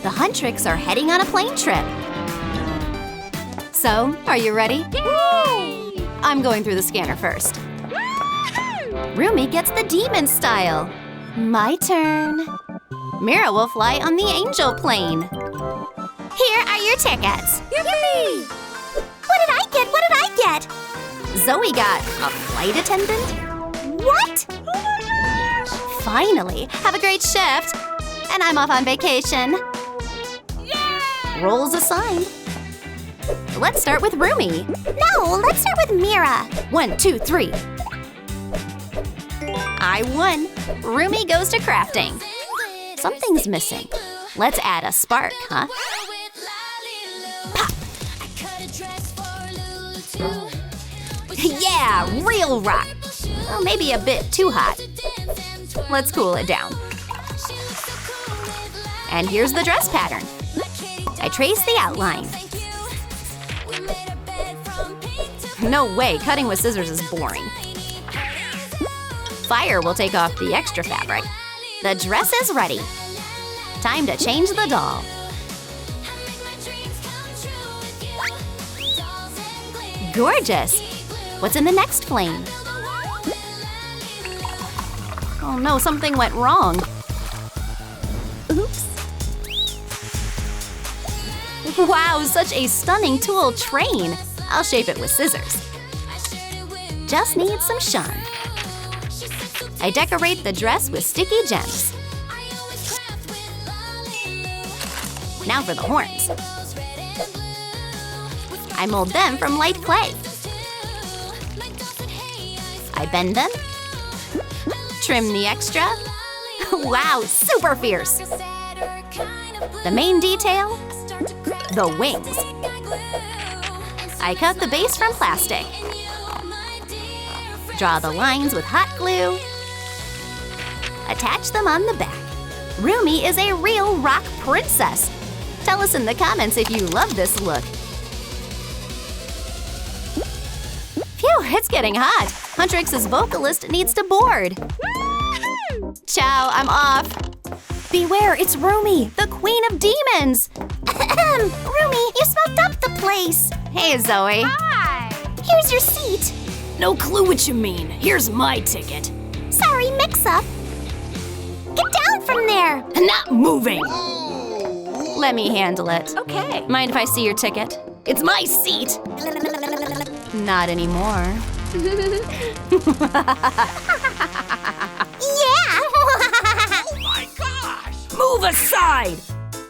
The Huntrix are heading on a plane trip. So, are you ready? Yay! I'm going through the scanner first. Roomie gets the demon style. My turn. Mera will fly on the angel plane. Here are your tickets. Yippee! What did I get? What did I get? Zoe got a flight attendant? What? Oh my gosh! Finally, have a great shift. And I'm off on vacation. Yay! Roles assigned. Let's start with Roomie. No, let's start with Mira. 1, 2, 3. I won. Roomie goes to crafting. Something's missing. Let's add a spark, huh? Pop. Yeah, real rock. Well, maybe a bit too hot. Let's cool it down. And here's the dress pattern. I trace the outline. No way, cutting with scissors is boring. Fire will take off the extra fabric. The dress is ready. Time to change the doll. Gorgeous! What's in the next flame? Oh no, something went wrong. Oops. Wow, such a stunning tulle train. I'll shape it with scissors. Just need some shine. I decorate the dress with sticky gems. Now for the horns. I mold them from light clay. I bend them. Trim the extra. Wow, super fierce. The main detail, the wings. I cut the base from plastic. Draw the lines with hot glue. Attach them on the back. Roomie is a real rock princess. Tell us in the comments if you love this look. Phew, it's getting hot. Huntrix's vocalist needs to board. Ciao, I'm off. Beware, it's Roomie, the queen of demons. Roomie, you smoked up the place. Hey, Zoe. Hi! Here's your seat. No clue what you mean. Here's my ticket. Sorry, mix-up. Get down from there. Not moving. Let me handle it. Okay. Mind if I see your ticket? It's my seat. Not anymore. Yeah. Oh my gosh! Move aside!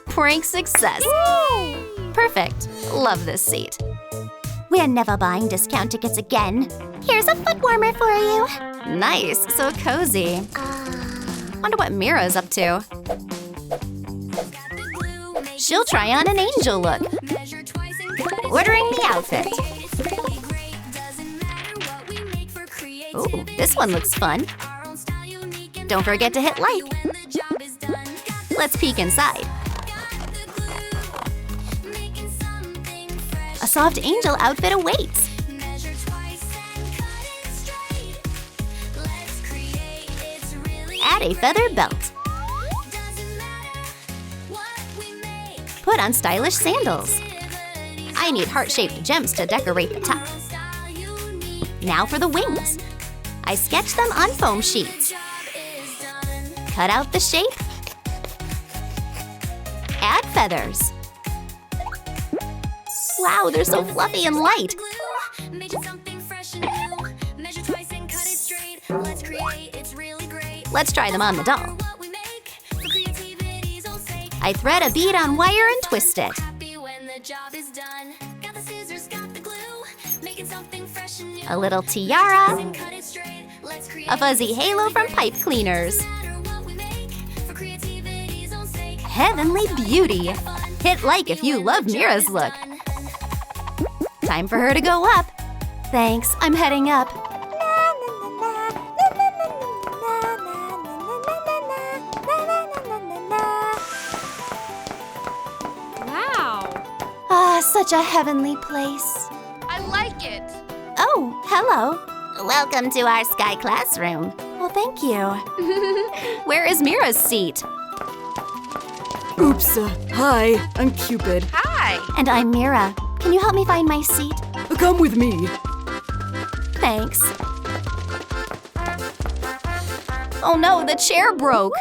Prank success. Perfect. Love this seat. We're never buying discount tickets again. Here's a foot warmer for you. Nice, so cozy. Wonder what Mira's up to. She'll try on an angel look. Ordering the outfit. Ooh, this one looks fun. Don't forget to hit like. Let's peek inside. A soft angel outfit awaits. Add a feather belt. Put on stylish sandals. I need heart-shaped gems to decorate the top. Now for the wings. I sketch them on foam sheets. Cut out the shape. Add feathers. Wow, they're so fluffy and light. Let's try them on the doll. I thread a bead on wire and twist it. A little tiara. A fuzzy halo from pipe cleaners. Heavenly beauty. Hit like if you love Mira's look. Time for her to go up. Thanks, I'm heading up. Wow! Ah, such a heavenly place. I like it! Oh, hello. Welcome to our sky classroom. Well, thank you. Where is Mira's seat? Ooh, Oops. Hi, I'm Cupid. Hi. And I'm Mira. Can you help me find my seat? Come with me. Thanks. Oh no, the chair broke.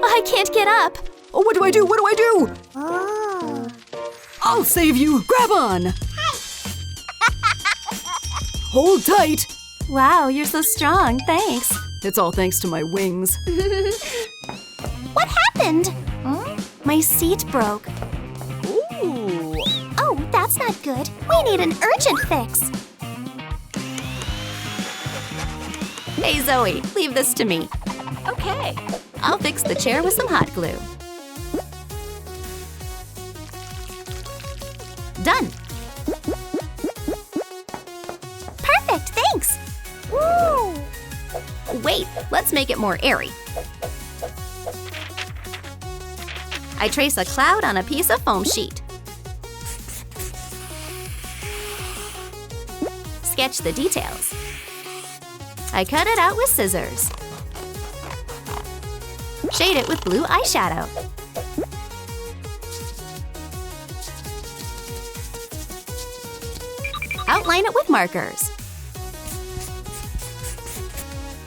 I can't get up. Oh, what do I do? What do I do? Oh. I'll save you. Grab on. Hold tight. Wow, you're so strong. Thanks. It's all thanks to my wings. What happened? My seat broke. Ooh. Oh, that's not good. We need an urgent fix. Hey, Zoe, leave this to me. Okay. I'll fix the chair with some hot glue. Done. Perfect, thanks. Woo! Wait, let's make it more airy. I trace a cloud on a piece of foam sheet. Sketch the details. I cut it out with scissors. Shade it with blue eyeshadow. Outline it with markers.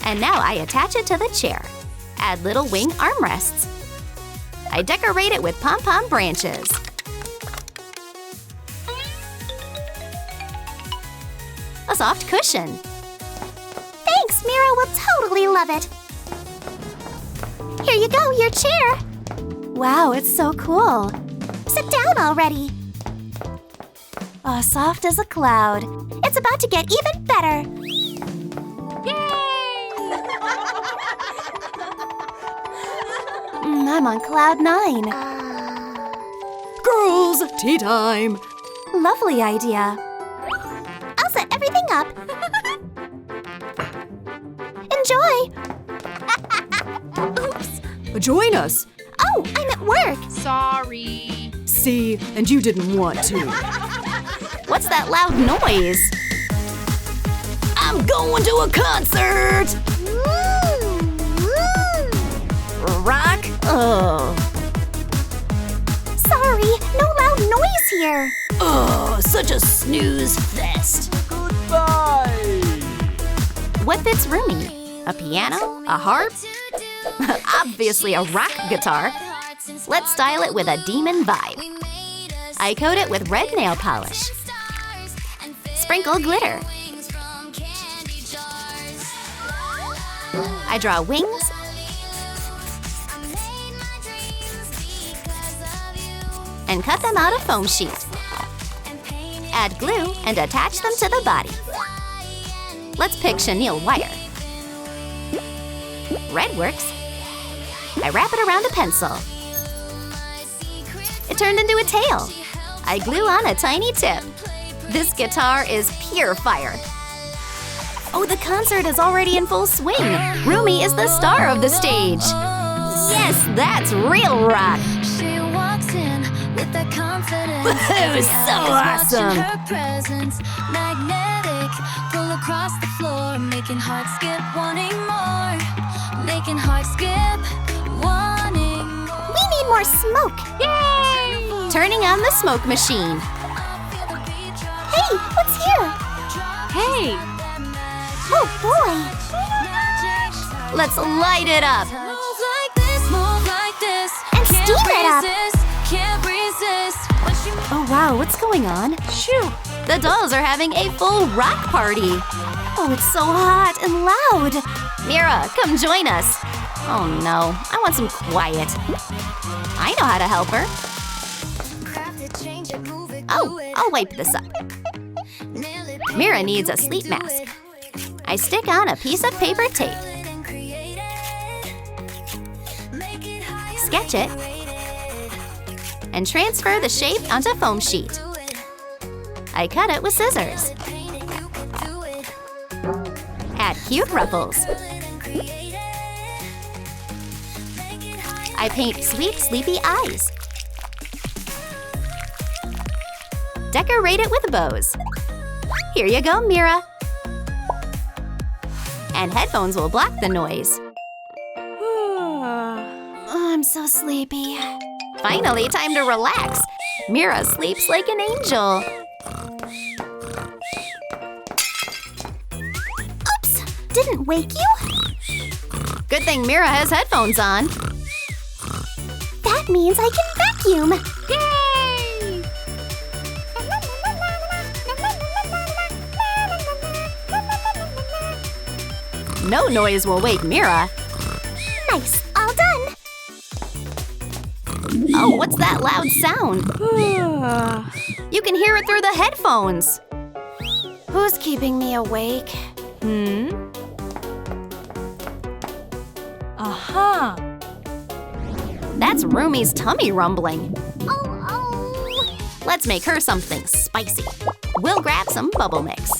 And now I attach it to the chair. Add little wing armrests. I decorate it with pom-pom branches. A soft cushion. Thanks, Mira will totally love it. Here you go, your chair. Wow, it's so cool. Sit down already. Oh, soft as a cloud. It's about to get even better. I'm on cloud 9. Girls, tea time. Lovely idea. I'll set everything up. Enjoy. Oops. Join us. Oh, I'm at work. Sorry. See, and you didn't want to. What's that loud noise? I'm going to a concert! Rock? Oh. Sorry, no loud noise here. Oh, such a snooze fest. Goodbye. What fits Roomie? A piano? A harp? Obviously a rock guitar. Let's style it with a demon vibe. I coat it with red nail polish. Sprinkle glitter. I draw wings. And cut them out of foam sheet. Add glue and attach them to the body. Let's pick chenille wire. Red works. I wrap it around a pencil. It turned into a tail. I glue on a tiny tip. This guitar is pure fire. Oh, the concert is already in full swing. Roomie is the star of the stage. Yes, that's real rock. She walks in with that confidence. Woohoo, so awesome. Her presence, magnetic, pull across the floor, making hearts skip, wanting more, making hearts skip, wanting more. We need more smoke. Yay! Turning on the smoke machine. Hey, what's here? Hey. Oh boy. Let's light it up. Move like this, And can't steam it up. resist, can't resist. When she Oh wow, what's going on? Shoo. The dolls are having a full rock party. Oh, it's so hot and loud. Mira, come join us. Oh no, I want some quiet. I know how to help her. craft it, change it, move it, Oh, glue it, I'll wipe this up. nail it, Mira needs a sleep mask. I stick on a piece of paper tape. and create it. Make it higher, Sketch it. And transfer the shape onto foam sheet. do it. I cut it with scissors. Paint it, you can do it. Add cute ruffles. And create it. Make it higher. I paint sweet, sleepy eyes. Decorate it with bows. Here you go, Mira. And headphones will block the noise. I'm so sleepy. Finally, time to relax. Mira sleeps like an angel. Oops! Didn't wake you? Good thing Mira has headphones on. That means I can vacuum! Yay! No noise will wake Mira. Nice, all done! Oh, what's that loud sound? You can hear it through the headphones. Who's keeping me awake? Aha! That's Roomie's tummy rumbling. Oh. Let's make her something spicy. We'll grab some bubble mix.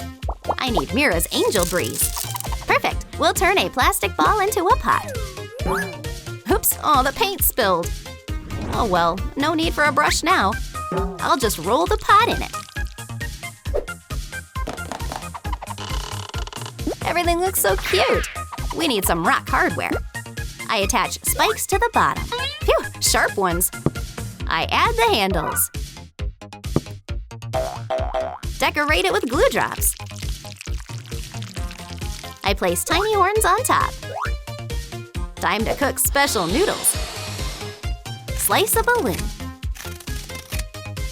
I need Mira's angel breeze. Perfect. We'll turn a plastic ball into a pot. Oops, oh, the paint spilled. Oh well, no need for a brush now. I'll just roll the pot in it. Everything looks so cute. We need some rock hardware. I attach spikes to the bottom. Phew, sharp ones. I add the handles. Decorate it with glue drops. I place tiny horns on top. Time to cook special noodles. Slice a balloon.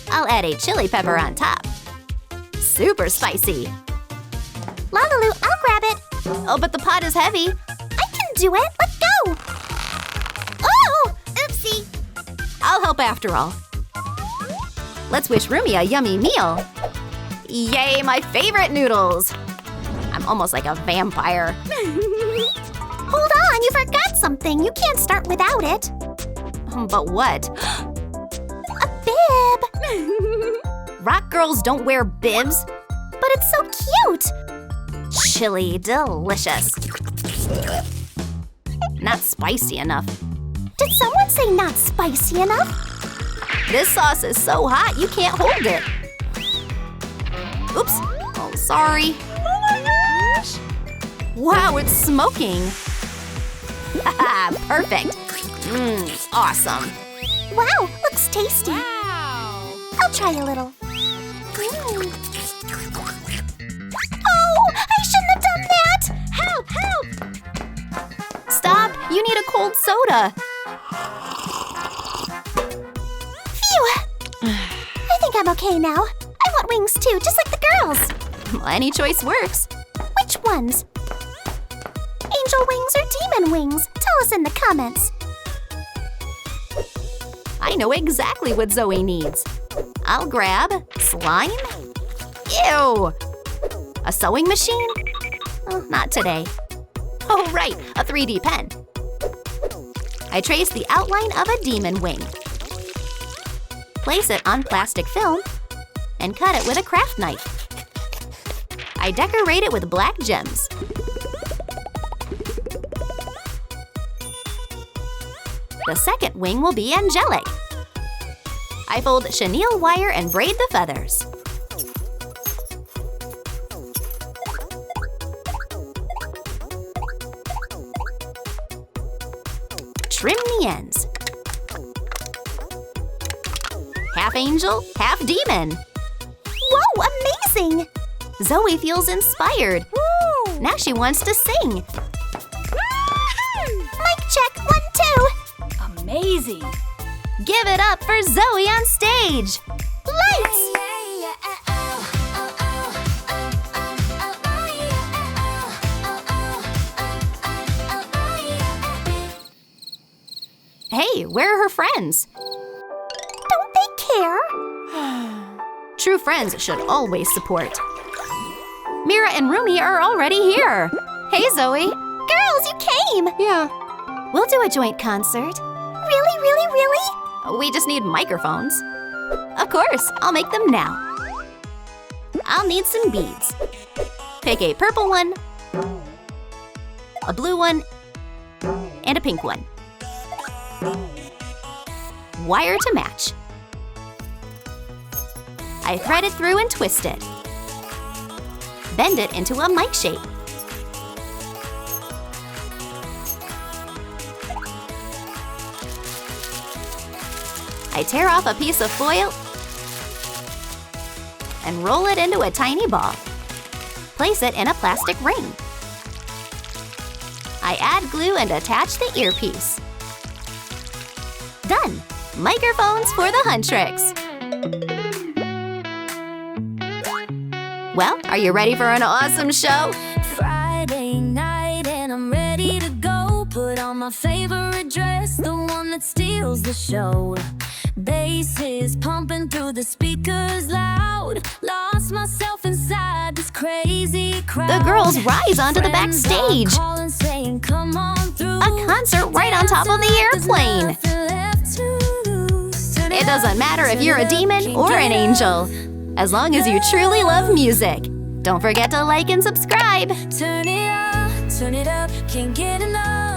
I'll add a chili pepper on top. Super spicy. LaLiLu, I'll grab it! Oh, but the pot is heavy. I can do it! Let go! Oh! Oopsie! I'll help after all. Let's wish Roomie a yummy meal. Yay, my favorite noodles. I'm almost like a vampire. Hold on, you forgot something. You can't start without it. But what? A bib! Rock girls don't wear bibs. But it's so cute! Chili, delicious. Not spicy enough. Did someone say not spicy enough? This sauce is so hot you can't hold it. Oops. Oh, sorry. Oh my gosh! Wow, it's smoking. Haha, perfect. Awesome. Wow, looks tasty. Wow! I'll try a little. Oh, I shouldn't have done that! Help! Help! Stop, you need a cold soda. Phew! I think I'm okay now. I want wings too, just like the girls. Well, any choice works. Which ones? Angel wings or demon wings? Tell us in the comments. I know exactly what Zoe needs. I'll grab slime. Ew! A sewing machine? Oh, not today. Oh, right, a 3D pen. I trace the outline of a demon wing. Place it on plastic film and cut it with a craft knife. I decorate it with black gems. The second wing will be angelic. I fold chenille wire and braid the feathers. Trim the ends. Half angel, half demon. Whoa, amazing! Zoe feels inspired. Woo! Now she wants to sing. Mic check, 1, 2. Amazing! Give it up for Zoe on stage. Lights! Hey, where are her friends? Don't they care? True friends should always support. Mira and Rumi are already here. Hey, Zoe. Girls, you came! Yeah. We'll do a joint concert. Really, really, really? We just need microphones. Of course, I'll make them now. I'll need some beads. Pick a purple one, a blue one, and a pink one. Wire to match. I thread it through and twist it. Bend it into a mic shape. I tear off a piece of foil and roll it into a tiny ball. Place it in a plastic ring. I add glue and attach the earpiece. Done! Microphones for the huntrix. Well, are you ready for an awesome show? Friday night and I'm ready to go. Put on my favorite dress, the one that steals the show. Bass is pumping through the speakers loud. Lost myself inside this crazy crowd. The girls rise onto the backstage. Saying, come on through. A concert right on top of the airplane. It doesn't matter if you're a demon or an angel, as long as you truly love music. Don't forget to like and subscribe. Turn it up, can't get enough.